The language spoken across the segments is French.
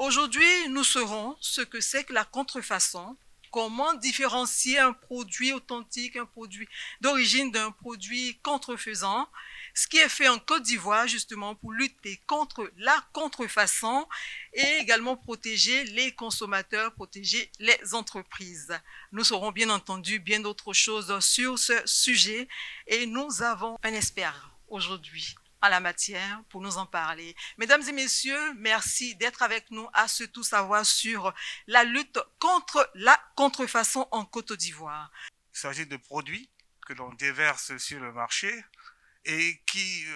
Aujourd'hui, nous saurons ce que c'est que la contrefaçon, comment différencier un produit authentique, un produit d'origine d'un produit contrefaisant, ce qui est fait en Côte d'Ivoire justement pour lutter contre la contrefaçon et également protéger les consommateurs, protéger les entreprises. Nous saurons bien entendu bien d'autres choses sur ce sujet et nous avons un expert aujourd'hui à la matière pour nous en parler. Mesdames et messieurs, merci d'être avec nous à ce tout savoir sur la lutte contre la contrefaçon en Côte d'Ivoire. Il s'agit de produits que l'on déverse sur le marché et qui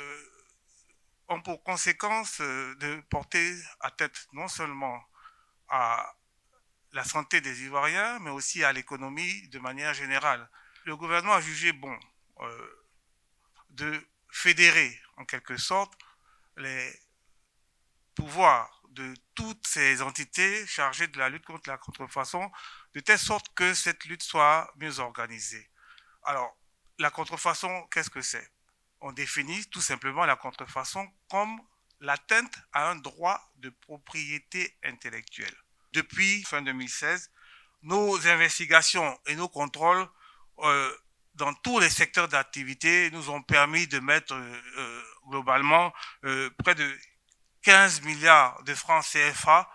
ont pour conséquence de porter atteinte non seulement à la santé des Ivoiriens, mais aussi à l'économie de manière générale. Le gouvernement a jugé bon de fédérer en quelque sorte les pouvoirs de toutes ces entités chargées de la lutte contre la contrefaçon, de telle sorte que cette lutte soit mieux organisée. Alors, la contrefaçon, qu'est-ce que c'est? On définit tout simplement la contrefaçon comme l'atteinte à un droit de propriété intellectuelle. Depuis fin 2016, nos investigations et nos contrôles dans tous les secteurs d'activité nous ont permis de mettre globalement près de 15 milliards de francs CFA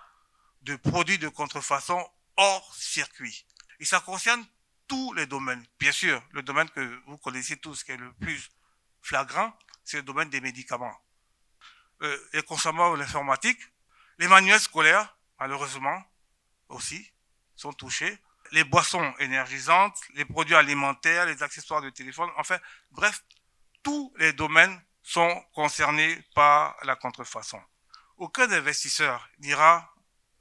de produits de contrefaçon hors circuit. Et ça concerne tous les domaines. Bien sûr, le domaine que vous connaissez tous, qui est le plus flagrant, c'est le domaine des médicaments. Les consommables informatiques, les manuels scolaires, malheureusement, aussi, sont touchés. Les boissons énergisantes, les produits alimentaires, les accessoires de téléphone, enfin, bref, tous les domaines sont concernés par la contrefaçon. Aucun investisseur n'ira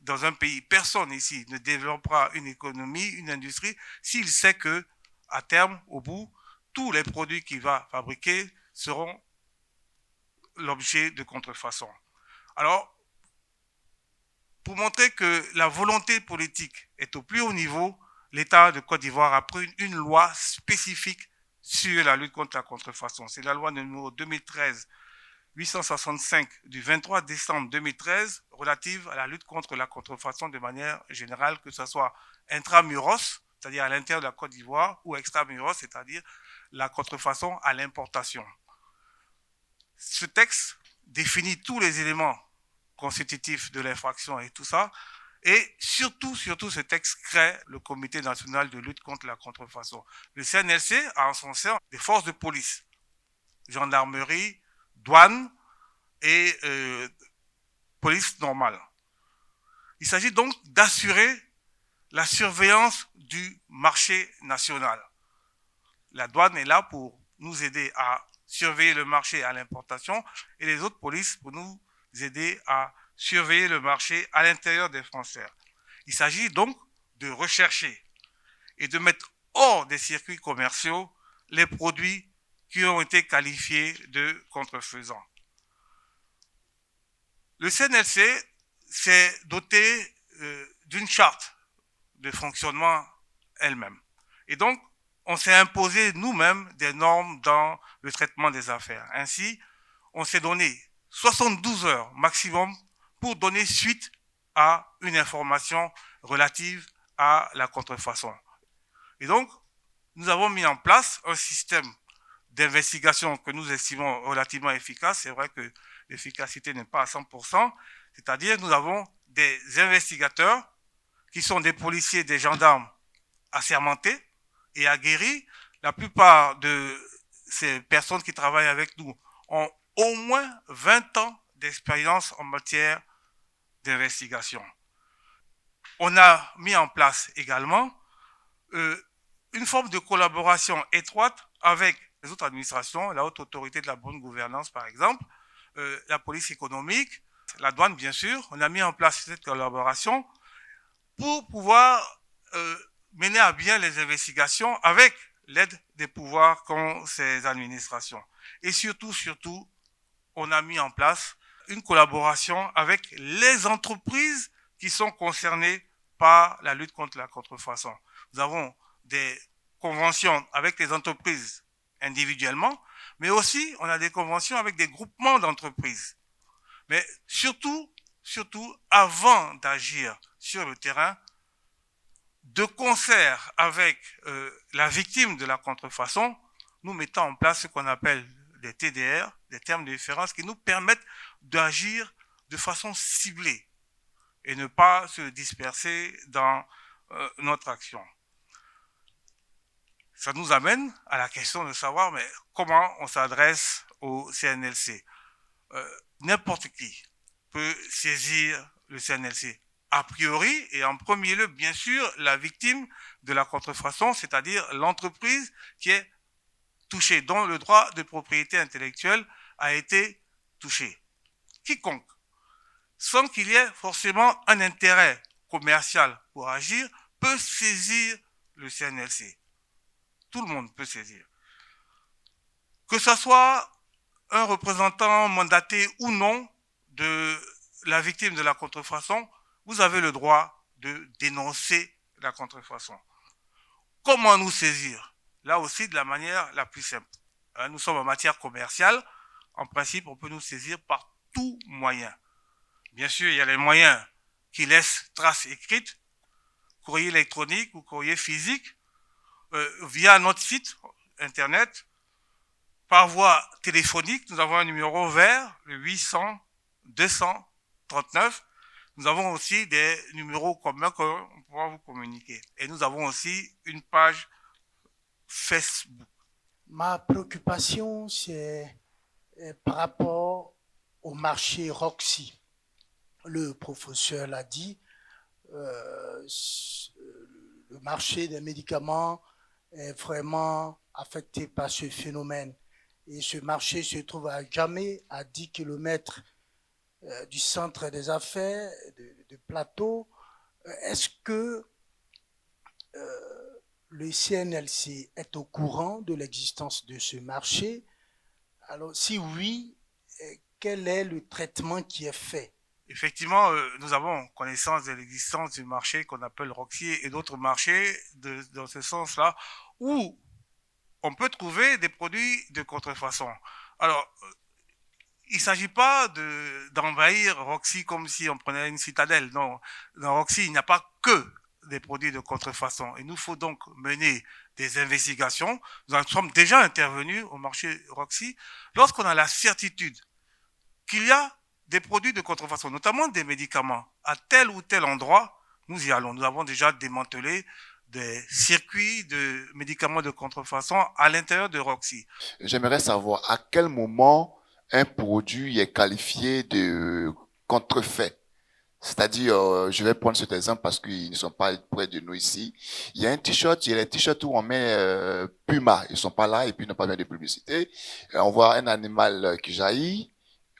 dans un pays, personne ici ne développera une économie, une industrie, s'il sait que, à terme, au bout, tous les produits qu'il va fabriquer seront l'objet de contrefaçon. Alors, pour montrer que la volonté politique est au plus haut niveau, l'État de Côte d'Ivoire a pris une loi spécifique sur la lutte contre la contrefaçon. C'est la loi numéro 2013-865 du 23 décembre 2013 relative à la lutte contre la contrefaçon de manière générale, que ce soit intramuros, c'est-à-dire à l'intérieur de la Côte d'Ivoire, ou extramuros, c'est-à-dire la contrefaçon à l'importation. Ce texte définit tous les éléments constitutifs de l'infraction et tout ça, et surtout, ce texte crée le Comité national de lutte contre la contrefaçon. Le CNLC a en son sein des forces de police, gendarmerie, douane et police normale. Il s'agit donc d'assurer la surveillance du marché national. La douane est là pour nous aider à surveiller le marché à l'importation et les autres polices pour nous aider à surveiller le marché à l'intérieur des frontières. Il s'agit donc de rechercher et de mettre hors des circuits commerciaux les produits qui ont été qualifiés de contrefaisants. Le CNLC s'est doté d'une charte de fonctionnement elle-même. Et donc, on s'est imposé nous-mêmes des normes dans le traitement des affaires. Ainsi, on s'est donné 72 heures maximum pour donner suite à une information relative à la contrefaçon. Et donc, nous avons mis en place un système d'investigation que nous estimons relativement efficace. C'est vrai que l'efficacité n'est pas à 100%. C'est-à-dire, nous avons des investigateurs qui sont des policiers, des gendarmes assermentés et aguerris. La plupart de ces personnes qui travaillent avec nous ont au moins 20 ans d'expérience en matière d'investigation. On a mis en place également une forme de collaboration étroite avec les autres administrations, la haute autorité de la bonne gouvernance par exemple, la police économique, la douane bien sûr. On a mis en place cette collaboration pour pouvoir mener à bien les investigations avec l'aide des pouvoirs qu'ont ces administrations. Et surtout, on a mis en place une collaboration avec les entreprises qui sont concernées par la lutte contre la contrefaçon. Nous avons des conventions avec les entreprises individuellement, mais aussi on a des conventions avec des groupements d'entreprises. Mais surtout, surtout avant d'agir sur le terrain, de concert avec la victime de la contrefaçon, nous mettons en place ce qu'on appelle des TDR, des termes de référence, qui nous permettent d'agir de façon ciblée et ne pas se disperser dans notre action. Ça nous amène à la question de savoir mais comment on s'adresse au CNLC. N'importe qui peut saisir le CNLC. A priori, et en premier lieu, bien sûr, la victime de la contrefaçon, c'est-à-dire l'entreprise qui est touchée, dont le droit de propriété intellectuelle a été touché. Quiconque, sans qu'il y ait forcément un intérêt commercial pour agir, peut saisir le CNLC. Tout le monde peut saisir. Que ce soit un représentant mandaté ou non de la victime de la contrefaçon, vous avez le droit de dénoncer la contrefaçon. Comment nous saisir? Là aussi, de la manière la plus simple. Nous sommes en matière commerciale. En principe, on peut nous saisir par tout moyen. Bien sûr, il y a les moyens qui laissent trace écrite, courrier électronique ou courrier physique, via notre site internet, par voie téléphonique. Nous avons un numéro vert, le 800 239. Nous avons aussi des numéros communs qu'on pourra vous communiquer. Et nous avons aussi une page Facebook. Ma préoccupation, c'est par rapport au marché Roxy. Le professeur l'a dit, le marché des médicaments est vraiment affecté par ce phénomène. Et ce marché se trouve à jamais à 10 km du centre des affaires, de Plateau. Est-ce que le CNLC est au courant de l'existence de ce marché? Alors, si oui, quel est le traitement qui est fait? Effectivement, nous avons connaissance de l'existence du marché qu'on appelle Roxy et d'autres marchés dans ce sens-là, où on peut trouver des produits de contrefaçon. Alors, il ne s'agit pas d'envahir Roxy comme si on prenait une citadelle. Non, dans Roxy, il n'y a pas que des produits de contrefaçon. Il nous faut donc mener des investigations. Nous sommes déjà intervenus au marché Roxy lorsqu'on a la certitude qu'il y a des produits de contrefaçon, notamment des médicaments, à tel ou tel endroit. Nous y allons. Nous avons déjà démantelé des circuits de médicaments de contrefaçon à l'intérieur de Roxy. J'aimerais savoir à quel moment un produit est qualifié de contrefait. C'est-à-dire, je vais prendre cet exemple parce qu'ils ne sont pas près de nous ici. Il y a un t-shirt, il y a les t-shirts où on met Puma, ils sont pas là et puis ils n'ont pas bien de publicité. On voit un animal qui jaillit.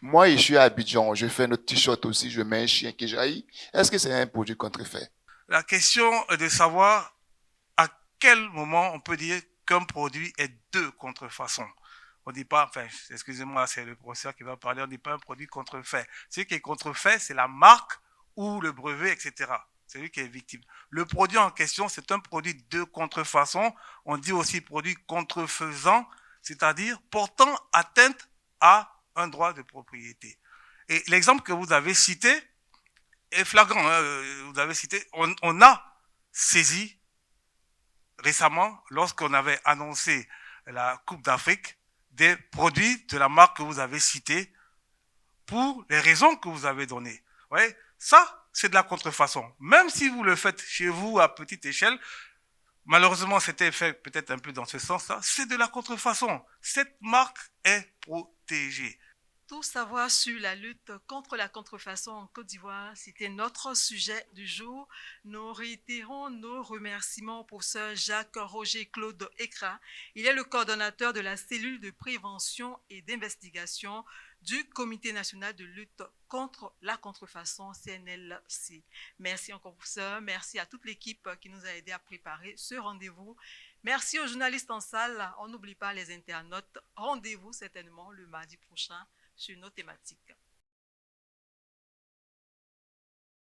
Moi, je suis à Abidjan, je fais notre t-shirt aussi, je mets un chien qui jaillit. Est-ce que c'est un produit contrefait? La question est de savoir à quel moment on peut dire qu'un produit est de contrefaçon. On dit pas, enfin, excusez-moi, c'est le professeur qui va parler, on dit pas un produit contrefait. Ce qui est contrefait, c'est la marque ou le brevet, etc. C'est lui qui est victime. Le produit en question, c'est un produit de contrefaçon. On dit aussi produit contrefaisant, c'est-à-dire portant atteinte à un droit de propriété. Et l'exemple que vous avez cité est flagrant. Vous avez cité, on a saisi récemment, lorsqu'on avait annoncé la Coupe d'Afrique, des produits de la marque que vous avez citée pour les raisons que vous avez données. Vous voyez, ça, c'est de la contrefaçon. Même si vous le faites chez vous à petite échelle, malheureusement, c'était fait peut-être un peu dans ce sens-là, c'est de la contrefaçon. Cette marque est protégée. Tout savoir sur la lutte contre la contrefaçon en Côte d'Ivoire, c'était notre sujet du jour. Nous réitérons nos remerciements au professeur Jacques-Roger Claude Ekra. Il est le coordonnateur de la cellule de prévention et d'investigation du Comité national de lutte contre la contrefaçon CNLC. Merci encore, professeur. Merci à toute l'équipe qui nous a aidés à préparer ce rendez-vous. Merci aux journalistes en salle. On n'oublie pas les internautes. Rendez-vous certainement le mardi prochain sur nos thématiques.